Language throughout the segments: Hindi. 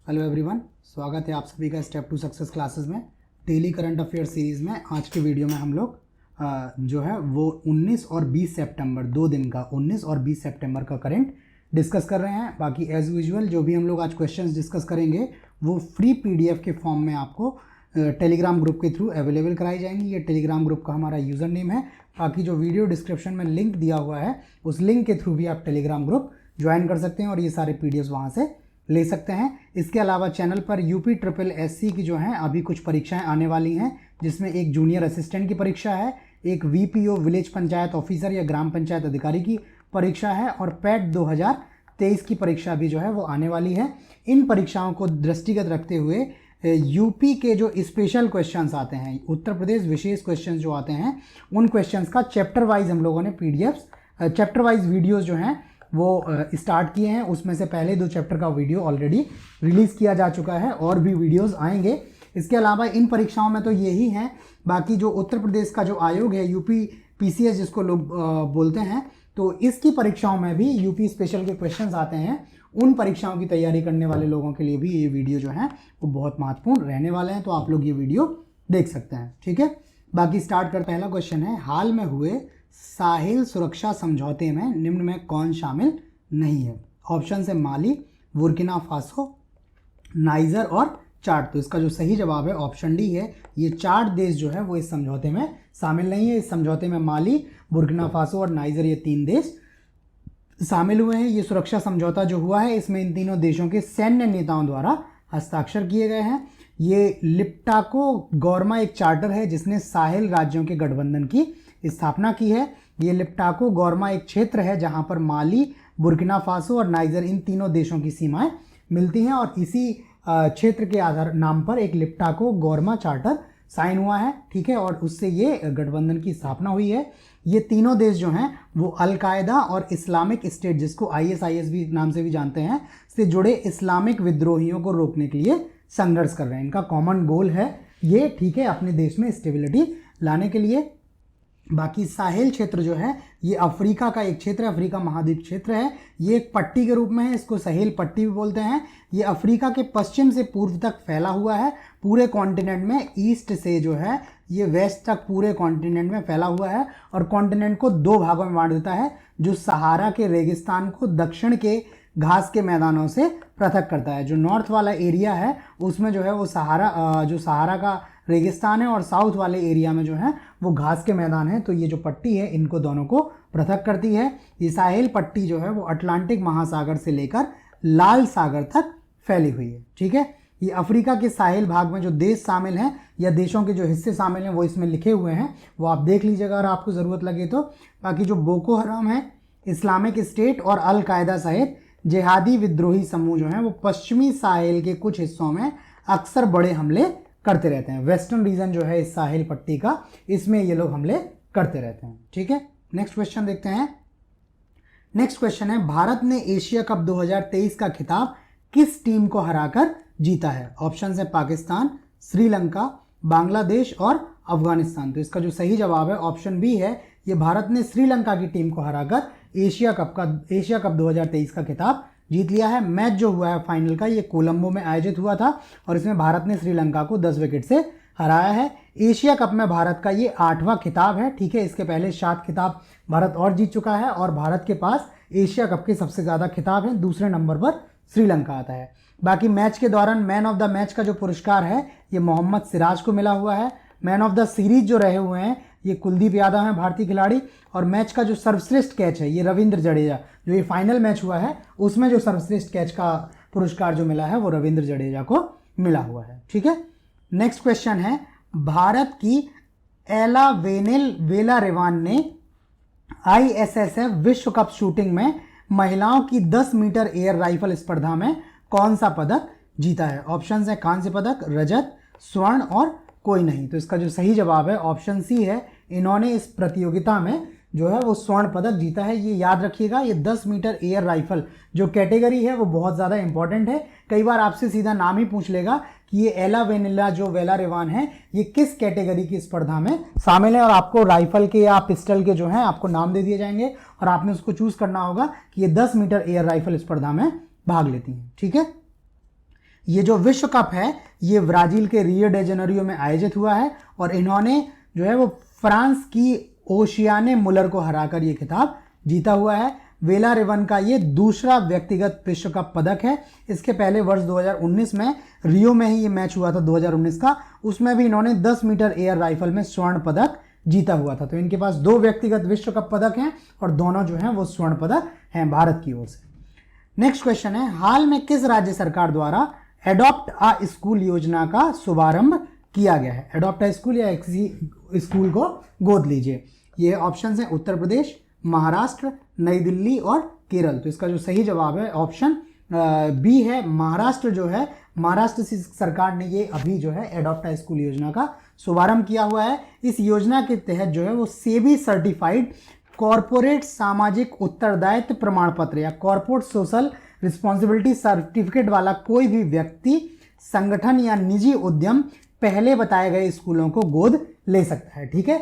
हेलो एवरीवन, स्वागत है आप सभी का स्टेप टू सक्सेस क्लासेस में डेली करंट अफेयर सीरीज़ में। आज के वीडियो में हम लोग जो है वो 19 और 20 सितंबर 2 दिन का 19 और 20 सितंबर का करंट डिस्कस कर रहे हैं। बाकी एज यूजुअल जो भी हम लोग आज क्वेश्चंस डिस्कस करेंगे वो फ्री पीडीएफ के फॉर्म में आपको टेलीग्राम ग्रुप के थ्रू अवेलेबल कराई जाएंगी। ये टेलीग्राम ग्रुप का हमारा यूज़र नेम है। बाकी जो वीडियो डिस्क्रिप्शन में लिंक दिया हुआ है उस लिंक के थ्रू भी आप टेलीग्राम ग्रुप ज्वाइन कर सकते हैं और ये सारे पीडीएफ वहाँ से ले सकते हैं। इसके अलावा चैनल पर UPSSC की जो हैं अभी कुछ परीक्षाएं आने वाली हैं, जिसमें एक जूनियर असिस्टेंट की परीक्षा है, एक VPO विलेज पंचायत ऑफिसर या ग्राम पंचायत अधिकारी की परीक्षा है और पैट 2023 की परीक्षा भी जो है वो आने वाली है। इन परीक्षाओं को दृष्टिगत रखते हुए यूपी के जो स्पेशल क्वेश्चंस आते हैं, उत्तर प्रदेश विशेष क्वेश्चंस जो आते हैं, उन क्वेश्चंस का चैप्टर वाइज हम लोगों ने पीडीएफ चैप्टर वाइज वीडियोस जो हैं वो स्टार्ट किए हैं। उसमें से पहले 2 चैप्टर का वीडियो ऑलरेडी रिलीज़ किया जा चुका है और भी वीडियोस आएंगे। इसके अलावा इन परीक्षाओं में तो यही हैं। बाकी जो उत्तर प्रदेश का जो आयोग है UPPCS जिसको लोग बोलते हैं, तो इसकी परीक्षाओं में भी यूपी स्पेशल के क्वेश्चंस आते हैं। उन परीक्षाओं की तैयारी करने वाले लोगों के लिए भी ये वीडियो जो है वो बहुत महत्वपूर्ण रहने वाले हैं, तो आप लोग ये वीडियो देख सकते हैं। ठीक है, बाकी स्टार्ट कर। पहला क्वेश्चन है, हाल में हुए साहिल सुरक्षा समझौते में निम्न में कौन शामिल नहीं है? ऑप्शन है माली, बुर्किना फासो, नाइजर और चाड। तो इसका जो सही जवाब है ऑप्शन डी है। ये 4 देश जो है वो इस समझौते में शामिल नहीं है। इस समझौते में माली, बुर्किना फासो और नाइजर ये 3 देश शामिल हुए हैं। ये सुरक्षा समझौता जो हुआ है इसमें इन तीनों देशों के सैन्य नेताओं द्वारा हस्ताक्षर किए गए हैं। ये लिप्टाको गौरमा एक चार्टर है जिसने साहिल राज्यों के गठबंधन की स्थापना की है। ये लिप्टाको गौरमा एक क्षेत्र है जहां पर माली, बुर्किना फासो और नाइजर इन तीनों देशों की सीमाएं मिलती हैं और इसी क्षेत्र के आधार नाम पर एक लिप्टाको गौरमा चार्टर साइन हुआ है। ठीक है, और उससे ये गठबंधन की स्थापना हुई है। ये तीनों देश जो हैं वो अल-कायदा और इस्लामिक स्टेट, जिसको ISIS भी नाम से भी जानते हैं, से जुड़े इस्लामिक विद्रोहियों को रोकने के लिए संघर्ष कर रहे हैं। इनका कॉमन गोल है ये, ठीक है, अपने देश में स्टेबिलिटी लाने के लिए। बाकी साहेल क्षेत्र जो है ये अफ्रीका का एक क्षेत्र है, अफ्रीका महाद्वीप क्षेत्र है। ये एक पट्टी के रूप में है, इसको सहेल पट्टी भी बोलते हैं। ये अफ्रीका के पश्चिम से पूर्व तक फैला हुआ है पूरे कॉन्टिनेंट में। ईस्ट से जो है ये वेस्ट तक पूरे कॉन्टिनेंट में फैला हुआ है और कॉन्टिनेंट को 2 भागों में बांट देता है, जो सहारा के रेगिस्तान को दक्षिण के घास के मैदानों से पृथक करता है। जो नॉर्थ वाला एरिया है उसमें जो है वो सहारा का रेगिस्तान है और साउथ वाले एरिया में जो है वो घास के मैदान है। तो ये जो पट्टी है इनको दोनों को पृथक करती है। ये साहेल पट्टी जो है वो अटलांटिक महासागर से लेकर लाल सागर तक फैली हुई है। ठीक है, ये अफ्रीका के साहेल भाग में जो देश शामिल हैं या देशों के जो हिस्से शामिल हैं वो इसमें लिखे हुए हैं, वो आप देख लीजिएगा अगर आपको ज़रूरत लगे तो। बाकी जो बोको हराम है, इस्लामिक स्टेट और अल-कायदा सहित जिहादी विद्रोही समूह जो हैं वो पश्चिमी साहेल के कुछ हिस्सों में अक्सर बड़े हमले करते रहते हैं। वेस्टर्न रीजन जो है इस साहेल पट्टी का, इसमें ये लोग हमले करते रहते हैं। ठीक है, नेक्स्ट क्वेश्चन देखते हैं। नेक्स्ट क्वेश्चन है, भारत ने एशिया कप 2023 का खिताब किस टीम को हराकर जीता है? ऑप्शन है पाकिस्तान, श्रीलंका, बांग्लादेश और अफगानिस्तान। तो इसका जो सही जवाब है ऑप्शन बी है। ये भारत ने श्रीलंका की टीम को हराकर एशिया कप 2023 का खिताब जीत लिया है। मैच जो हुआ है फाइनल का ये कोलंबो में आयोजित हुआ था और इसमें भारत ने श्रीलंका को 10 विकेट से हराया है। एशिया कप में भारत का ये 8वां खिताब है। ठीक है, इसके पहले 7 खिताब भारत और जीत चुका है और भारत के पास एशिया कप के सबसे ज़्यादा खिताब हैं। दूसरे नंबर पर श्रीलंका आता है। बाकी मैच के दौरान मैन ऑफ द मैच का जो पुरस्कार है ये मोहम्मद सिराज को मिला हुआ है। मैन ऑफ द सीरीज जो रहे हुए हैं ये कुलदीप यादव हैं, भारतीय खिलाड़ी। और मैच का जो सर्वश्रेष्ठ कैच है ये रविंद्र जडेजा, जो ये फाइनल मैच हुआ है उसमें जो सर्वश्रेष्ठ कैच का पुरस्कार जो मिला है वो रविंद्र जडेजा को मिला हुआ है। ठीक है, नेक्स्ट क्वेश्चन है, भारत की एला वेलारेवान ने ISSF विश्व कप शूटिंग में महिलाओं की 10 मीटर एयर राइफल स्पर्धा में कौन सा पदक जीता है? ऑप्शन है कांस्य पदक, रजत, स्वर्ण और कोई नहीं। तो इसका जो सही जवाब है ऑप्शन सी है। इन्होंने इस प्रतियोगिता में जो है वो स्वर्ण पदक जीता है। ये याद रखिएगा, ये 10 मीटर एयर राइफल जो कैटेगरी है वो बहुत ज़्यादा इंपॉर्टेंट है। कई बार आपसे सीधा नाम ही पूछ लेगा कि ये एला वेलारेवान है ये किस कैटेगरी की स्पर्धा में शामिल है, और आपको राइफल के या पिस्टल के जो हैं आपको नाम दे दिए जाएंगे और आपने उसको चूज करना होगा कि ये 10 मीटर एयर राइफल स्पर्धा में भाग लेती हैं। ठीक है, ये जो विश्व कप है ये ब्राजील के रियो डे जेनेरियो में आयोजित हुआ है और इन्होंने जो है वो फ्रांस की ओशियाने मुलर को हराकर ये खिताब जीता हुआ है। वेला रिवन का ये दूसरा व्यक्तिगत विश्व कप पदक है। इसके पहले वर्ष 2019 में रियो में ही ये मैच हुआ था 2019 का, उसमें भी इन्होंने 10 मीटर एयर राइफल में स्वर्ण पदक जीता हुआ था। तो इनके पास 2 व्यक्तिगत विश्व कप पदक हैं और दोनों जो हैं वो स्वर्ण पदक हैं भारत की ओर से। नेक्स्ट क्वेश्चन है, हाल में किस राज्य सरकार द्वारा एडॉप्ट अ स्कूल योजना का शुभारंभ किया गया है? एडॉप्ट अ स्कूल या किसी स्कूल को गोद लीजिए। ये ऑप्शन है उत्तर प्रदेश, महाराष्ट्र, नई दिल्ली और केरल। तो इसका जो सही जवाब है ऑप्शन बी है, महाराष्ट्र जो है, महाराष्ट्र सरकार ने ये अभी जो है एडॉप्ट अ स्कूल योजना का शुभारंभ किया हुआ है। इस योजना के तहत जो है वो सेबी सर्टिफाइड कॉरपोरेट सामाजिक उत्तरदायित्व प्रमाण पत्र या कॉरपोरेट सोशल रिस्पॉन्सिबिलिटी सर्टिफिकेट वाला कोई भी व्यक्ति, संगठन या निजी उद्यम पहले बताए गए स्कूलों को गोद ले सकता है। ठीक है,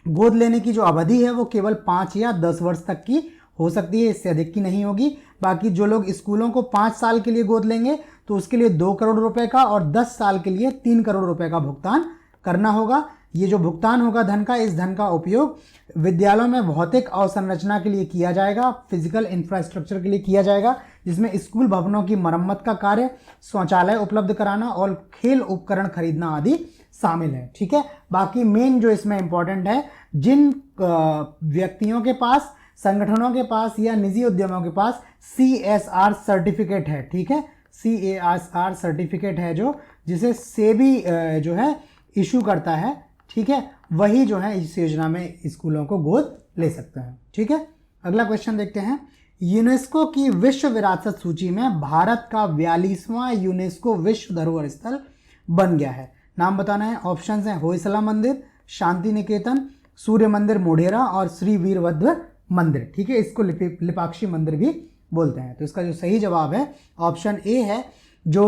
गोद लेने की जो अवधि है वो केवल 5 या 10 वर्ष तक की हो सकती है, इससे अधिक की नहीं होगी। बाकी जो लोग स्कूलों को 5 साल के लिए गोद लेंगे तो उसके लिए 2 करोड़ रुपए का और 10 साल के लिए 3 करोड़ रुपए का भुगतान करना होगा। ये जो भुगतान होगा धन का, इस धन का उपयोग विद्यालयों में भौतिक अवसंरचना के लिए किया जाएगा, फिजिकल इंफ्रास्ट्रक्चर के लिए किया जाएगा, जिसमें स्कूल भवनों की मरम्मत का कार्य, शौचालय उपलब्ध कराना और खेल उपकरण खरीदना आदि शामिल है। ठीक है, बाकी मेन जो इसमें इंपॉर्टेंट है, जिन व्यक्तियों के पास, संगठनों के पास या निजी उद्यमों के पास CSR सर्टिफिकेट है, ठीक है, CSR सर्टिफिकेट है जो जिसे सेबी जो है इशू करता है, ठीक है, वही जो है इस योजना में स्कूलों को गोद ले सकते हैं। ठीक है, अगला क्वेश्चन देखते हैं। यूनेस्को की विश्व विरासत सूची में भारत का 42वां यूनेस्को विश्व धरोहर स्थल बन गया है। नाम बताना है। ऑप्शन है होयसला मंदिर, शांति निकेतन, सूर्य मंदिर मोढेरा और श्री वीरभद्र मंदिर। ठीक है, इसको लिपाक्षी मंदिर भी बोलते हैं। तो इसका जो सही जवाब है ऑप्शन ए है। जो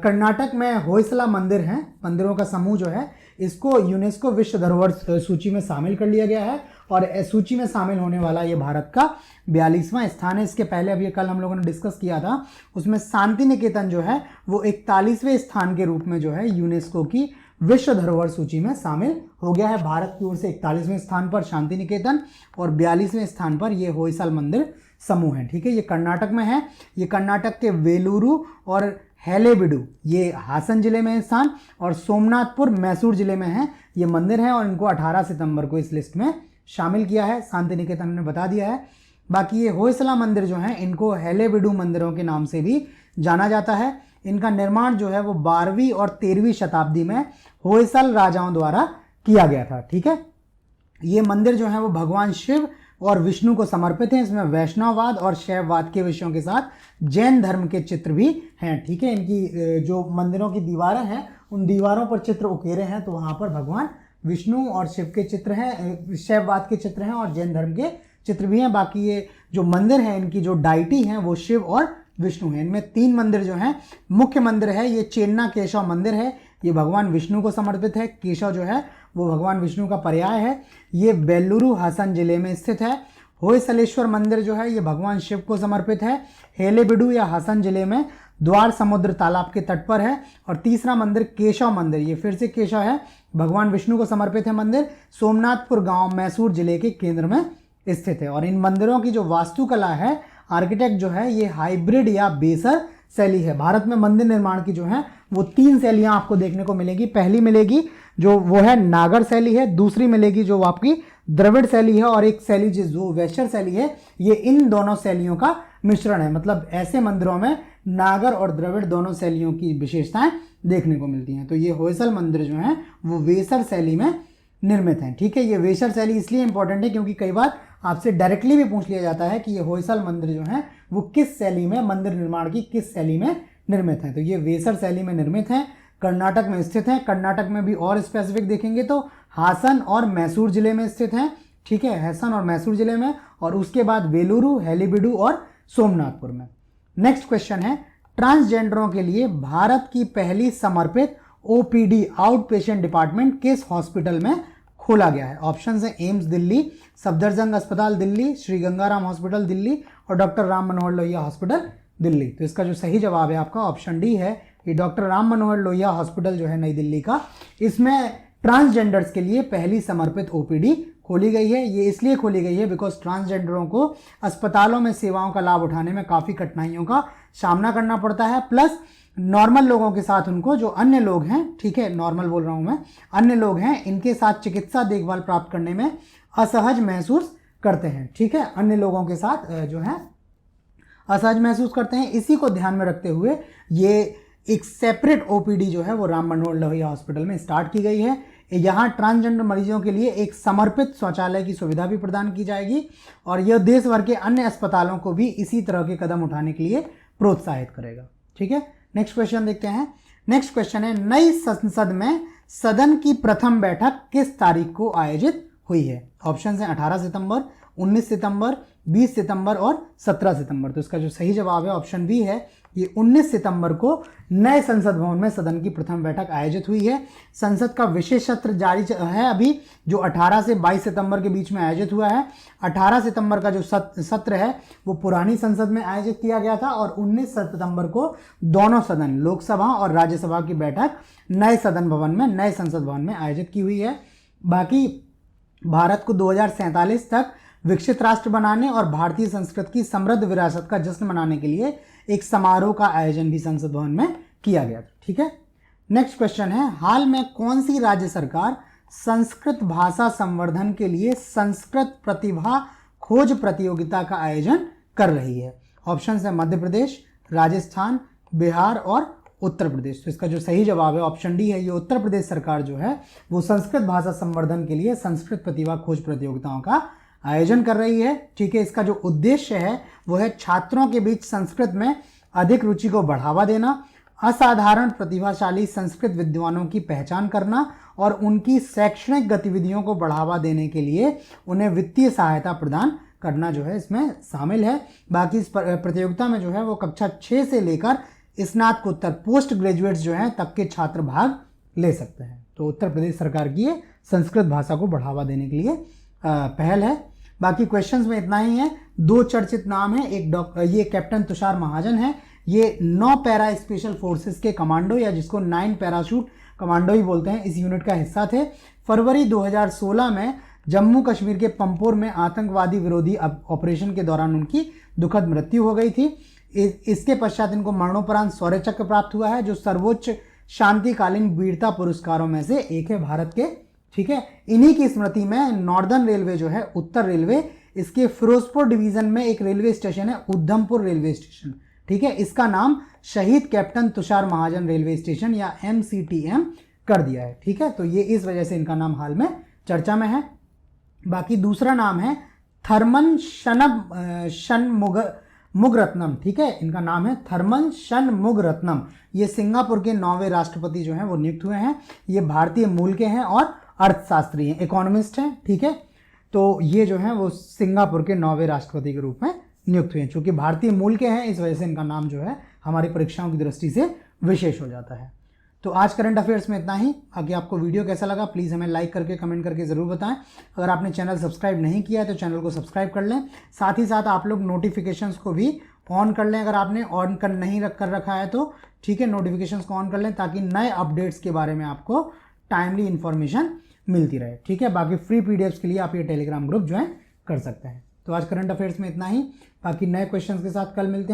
कर्नाटक में होयसला मंदिर है, मंदिरों का समूह जो है, इसको यूनेस्को विश्व धरोहर सूची में शामिल कर लिया गया है और सूची में शामिल होने वाला ये भारत का 42वां स्थान है। इसके पहले अभी कल हम लोगों ने डिस्कस किया था, उसमें शांति निकेतन जो है वो 41वें स्थान के रूप में जो है यूनेस्को की विश्व धरोहर सूची में शामिल हो गया है। भारत की ओर से 41वें स्थान पर शांति निकेतन और 42वें स्थान पर ये होयसल मंदिर समूह है। ठीक है, ये कर्नाटक में है। ये कर्नाटक के वेलूरू और हैलेबिडु ये हासन जिले में स्थान और सोमनाथपुर मैसूर जिले में है ये मंदिर है और इनको 18 सितंबर को इस लिस्ट में शामिल किया है। शांति निकेतन ने बता दिया है। बाकी ये होयसला मंदिर जो है इनको हैलेबिडु मंदिरों के नाम से भी जाना जाता है। इनका निर्माण जो है वो 12वीं और 13वीं शताब्दी में होयसल राजाओं द्वारा किया गया था। ठीक है, ये मंदिर जो है वो भगवान शिव और विष्णु को समर्पित है। इसमें वैष्णववाद और शैववाद के विषयों के साथ जैन धर्म के चित्र भी हैं। ठीक है, इनकी जो मंदिरों की दीवारें हैं उन दीवारों पर चित्र उकेरे हैं, तो वहाँ पर भगवान विष्णु और शिव के चित्र हैं, शैववाद के चित्र हैं और जैन धर्म के चित्र भी हैं। बाकी ये जो मंदिर हैं इनकी जो डाइटी हैं वो शिव और विष्णु हैं। इनमें 3 मंदिर जो हैं, मुख्य मंदिर है ये चेन्ना केशव मंदिर है, ये भगवान विष्णु को समर्पित है। केशव जो है वो भगवान विष्णु का पर्याय है। ये बेल्लुरु हासन जिले में स्थित है। होयसलेश्वर मंदिर जो है ये भगवान शिव को समर्पित है। हेलेबिडु या हासन जिले में द्वार समुद्र तालाब के तट पर है। और तीसरा मंदिर केशव मंदिर, ये फिर से केशव है, भगवान विष्णु को समर्पित है मंदिर, सोमनाथपुर गांव मैसूर जिले के केंद्र में स्थित है। और इन मंदिरों की जो वास्तुकला है, आर्किटेक्ट जो है ये हाइब्रिड या बेसर शैली है। भारत में मंदिर निर्माण की जो है वो 3 शैलियां आपको देखने को मिलेगी। पहली मिलेगी जो वो है नागर शैली है, दूसरी मिलेगी जो आपकी द्रविड़ शैली है और एक शैली जो वैश्य शैली है, ये इन दोनों शैलियों का मिश्रण है। मतलब ऐसे मंदिरों में नागर और द्रविड़ दोनों शैलियों की विशेषताएं देखने को मिलती हैं। तो ये होयसल मंदिर जो है वो वेसर शैली में निर्मित हैं। ठीक है, ये वेसर शैली इसलिए इंपॉर्टेंट है क्योंकि कई बार आपसे डायरेक्टली भी पूछ लिया जाता है कि ये होयसल मंदिर जो है वो किस शैली में, मंदिर निर्माण की किस शैली में निर्मित है। तो ये वेसर शैली में निर्मित हैं, कर्नाटक में स्थित हैं। कर्नाटक में भी और स्पेसिफिक देखेंगे तो हासन और मैसूर जिले में स्थित हैं। ठीक है, हासन और मैसूर जिले में, और उसके बाद वेलुरु, हेलीबिडु और सोमनाथपुर में। नेक्स्ट क्वेश्चन है, ट्रांसजेंडरों के लिए भारत की पहली समर्पित OPD आउट पेशेंट डिपार्टमेंट किस हॉस्पिटल में खोला गया है? ऑप्शन है एम्स दिल्ली, सफदरजंग अस्पताल दिल्ली, श्री गंगाराम हॉस्पिटल दिल्ली और डॉक्टर राम मनोहर लोहिया हॉस्पिटल दिल्ली। तो इसका जो सही जवाब है आपका ऑप्शन डी है, ये डॉक्टर राम मनोहर लोहिया हॉस्पिटल जो है नई दिल्ली का, इसमें ट्रांसजेंडर्स के लिए पहली समर्पित ओपीडी खोली गई है। ये इसलिए खोली गई है बिकॉज ट्रांसजेंडरों को अस्पतालों में सेवाओं का लाभ उठाने में काफ़ी कठिनाइयों का सामना करना पड़ता है, प्लस नॉर्मल लोगों के साथ उनको जो अन्य लोग हैं, ठीक है नॉर्मल बोल रहा हूँ मैं, अन्य लोग हैं इनके साथ चिकित्सा देखभाल प्राप्त करने में असहज महसूस करते हैं, ठीक है, अन्य लोगों के साथ जो है असहज महसूस करते हैं। इसी को ध्यान में रखते हुए ये एक सेपरेट ओपीडी जो है वो राम मनोहर लोहिया हॉस्पिटल में स्टार्ट की गई है। यहाँ ट्रांसजेंडर मरीजों के लिए एक समर्पित शौचालय की सुविधा भी प्रदान की जाएगी और यह देश भर के अन्य अस्पतालों को भी इसी तरह के कदम उठाने के लिए प्रोत्साहित करेगा, ठीक है। नेक्स्ट क्वेश्चन देखते हैं। नेक्स्ट क्वेश्चन है, नई संसद में सदन की प्रथम बैठक किस तारीख को आयोजित हुई है? ऑप्शन है 18 सितंबर, 19 सितंबर, 20 सितंबर और 17 सितंबर। तो इसका जो सही जवाब है ऑप्शन बी है, ये 19 सितंबर को नए संसद भवन में सदन की प्रथम बैठक आयोजित हुई है। संसद का विशेष सत्र जारी है अभी, जो 18 से 22 सितंबर के बीच में आयोजित हुआ है। 18 सितंबर का जो सत्र है वो पुरानी संसद में आयोजित किया गया था और 19 सितंबर को दोनों सदन, लोकसभा और राज्यसभा की बैठक नए सदन भवन में, नए संसद भवन में आयोजित की हुई है। बाकी भारत को 2047 तक विकसित राष्ट्र बनाने और भारतीय संस्कृति की समृद्ध विरासत का जश्न मनाने के लिए एक समारोह का आयोजन भी संसद भवन में किया गया था, ठीक है। नेक्स्ट क्वेश्चन है, हाल में कौन सी राज्य सरकार संस्कृत भाषा संवर्धन के लिए संस्कृत प्रतिभा खोज प्रतियोगिता का आयोजन कर रही है? ऑप्शन है मध्य प्रदेश, राजस्थान, बिहार और उत्तर प्रदेश। तो इसका जो सही जवाब है ऑप्शन डी है, ये उत्तर प्रदेश सरकार जो है वो संस्कृत भाषा संवर्धन के लिए संस्कृत प्रतिभा खोज प्रतियोगिताओं का आयोजन कर रही है, ठीक है। इसका जो उद्देश्य है वो है छात्रों के बीच संस्कृत में अधिक रुचि को बढ़ावा देना, असाधारण प्रतिभाशाली संस्कृत विद्वानों की पहचान करना और उनकी शैक्षणिक गतिविधियों को बढ़ावा देने के लिए उन्हें वित्तीय सहायता प्रदान करना जो है इसमें शामिल है। बाकी इस प्रतियोगिता में जो है वो कक्षा 6 से लेकर स्नातकोत्तर पोस्ट ग्रेजुएट्स जो हैं तक के छात्र भाग ले सकते हैं। तो उत्तर प्रदेश सरकार की ये संस्कृत भाषा को बढ़ावा देने के लिए पहल है। बाकी क्वेश्चंस में इतना ही है। दो चर्चित नाम है, एक ये कैप्टन तुषार महाजन है, ये 9 पैरा स्पेशल फोर्सेस के कमांडो या जिसको 9 पैराशूट कमांडो ही बोलते हैं, इस यूनिट का हिस्सा थे। फरवरी 2016 में जम्मू कश्मीर के पंपोर में आतंकवादी विरोधी ऑपरेशन के दौरान उनकी दुखद मृत्यु हो गई थी। इसके पश्चात इनको मरणोपरांत शौर्य चक्र प्राप्त हुआ है, जो सर्वोच्च शांतिकालीन वीरता पुरस्कारों में से एक है भारत के, ठीक है। इन्हीं की स्मृति में नॉर्दर्न रेलवे जो है, उत्तर रेलवे, इसके फिरोजपुर डिवीजन में एक रेलवे स्टेशन है उधमपुर रेलवे स्टेशन, ठीक है, इसका नाम शहीद कैप्टन तुषार महाजन रेलवे स्टेशन या MCTM कर दिया है, ठीक है। तो ये इस वजह से इनका नाम हाल में चर्चा में है। बाकी दूसरा नाम है थर्मन शनमुगरत्नम, ठीक है, इनका नाम है थर्मन शनमुगरत्नम। ये सिंगापुर के 9वें राष्ट्रपति जो हैं वो नियुक्त हुए हैं। ये भारतीय मूल के हैं और अर्थशास्त्री हैं, इकोनॉमिस्ट हैं, ठीक है। तो ये जो हैं वो सिंगापुर के 9वें राष्ट्रपति के रूप में नियुक्त हुए हैं। चूंकि भारतीय मूल के हैं इस वजह से इनका नाम जो है हमारी परीक्षाओं की दृष्टि से विशेष हो जाता है। तो आज करंट अफेयर्स में इतना ही। आगे आपको वीडियो कैसा लगा प्लीज़ हमें लाइक करके कमेंट करके ज़रूर बताएं। अगर आपने चैनल सब्सक्राइब नहीं किया है तो चैनल को सब्सक्राइब कर लें। साथ ही साथ आप लोग नोटिफिकेशंस को भी ऑन कर लें, अगर आपने ऑन कर नहीं कर रखा है तो, ठीक है, नोटिफिकेशंस को ऑन कर लें ताकि नए अपडेट्स के बारे में आपको टाइमली इन्फॉर्मेशन मिलती रहे, ठीक है। बाकी फ्री PDFs के लिए आप ये टेलीग्राम ग्रुप ज्वाइन कर सकते हैं। तो आज करंट अफेयर्स में इतना ही। बाकी नए क्वेश्चंस के साथ कल मिलते हैं।